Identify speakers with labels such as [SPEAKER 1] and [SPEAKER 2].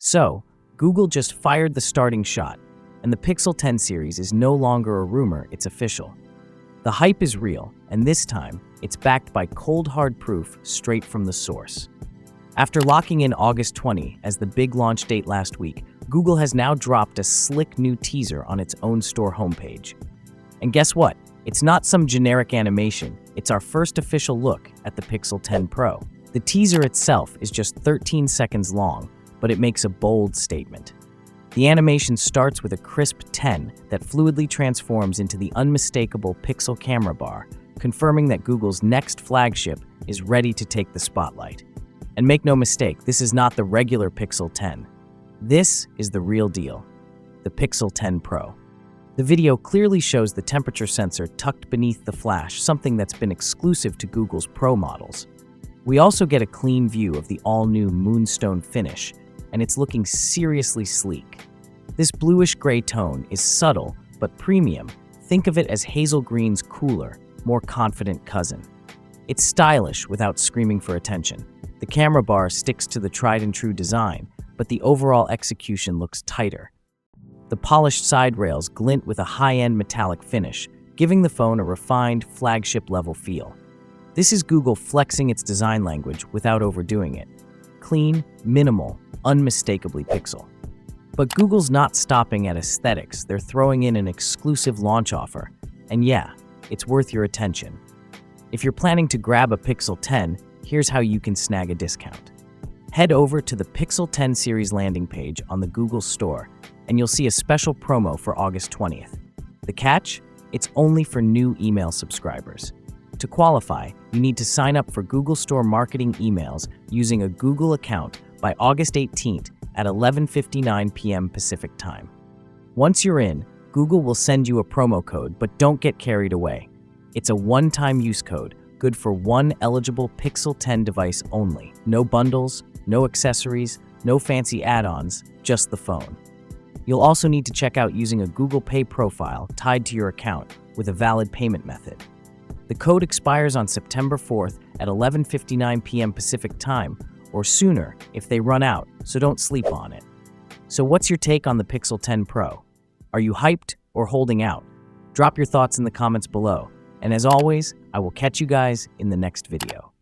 [SPEAKER 1] So, Google just fired the starting shot, and the Pixel 10 series is no longer a rumor, it's official. The hype is real, and this time, it's backed by cold hard proof straight from the source. After locking in August 20 as the big launch date last week, Google has now dropped a slick new teaser on its own store homepage. And guess what? It's not some generic animation, it's our first official look at the Pixel 10 Pro. The teaser itself is just 13 seconds long, but it makes a bold statement. The animation starts with a crisp 10 that fluidly transforms into the unmistakable Pixel camera bar, confirming that Google's next flagship is ready to take the spotlight. And make no mistake, this is not the regular Pixel 10. This is the real deal, the Pixel 10 Pro. The video clearly shows the temperature sensor tucked beneath the flash, something that's been exclusive to Google's Pro models. We also get a clean view of the all-new Moonstone finish, and it's looking seriously sleek. This bluish-gray tone is subtle but premium. Think of it as Hazel Green's cooler, more confident cousin. It's stylish without screaming for attention. The camera bar sticks to the tried-and-true design, but the overall execution looks tighter. The polished side rails glint with a high-end metallic finish, giving the phone a refined, flagship-level feel. This is Google flexing its design language without overdoing it. Clean, minimal, unmistakably Pixel. But Google's not stopping at aesthetics, they're throwing in an exclusive launch offer. And yeah, it's worth your attention. If you're planning to grab a Pixel 10, here's how you can snag a discount. Head over to the Pixel 10 series landing page on the Google Store, and you'll see a special promo for August 20th. The catch? It's only for new email subscribers. To qualify, you need to sign up for Google Store marketing emails using a Google account by August 18th at 11:59 p.m. Pacific Time. Once you're in, Google will send you a promo code, but don't get carried away. It's a one-time use code, good for one eligible Pixel 10 device only. No bundles, no accessories, no fancy add-ons, just the phone. You'll also need to check out using a Google Pay profile tied to your account with a valid payment method. The code expires on September 4th at 11:59 p.m. Pacific Time, or sooner if they run out, so don't sleep on it. So what's your take on the Pixel 10 Pro? Are you hyped or holding out? Drop your thoughts in the comments below. And as always, I will catch you guys in the next video.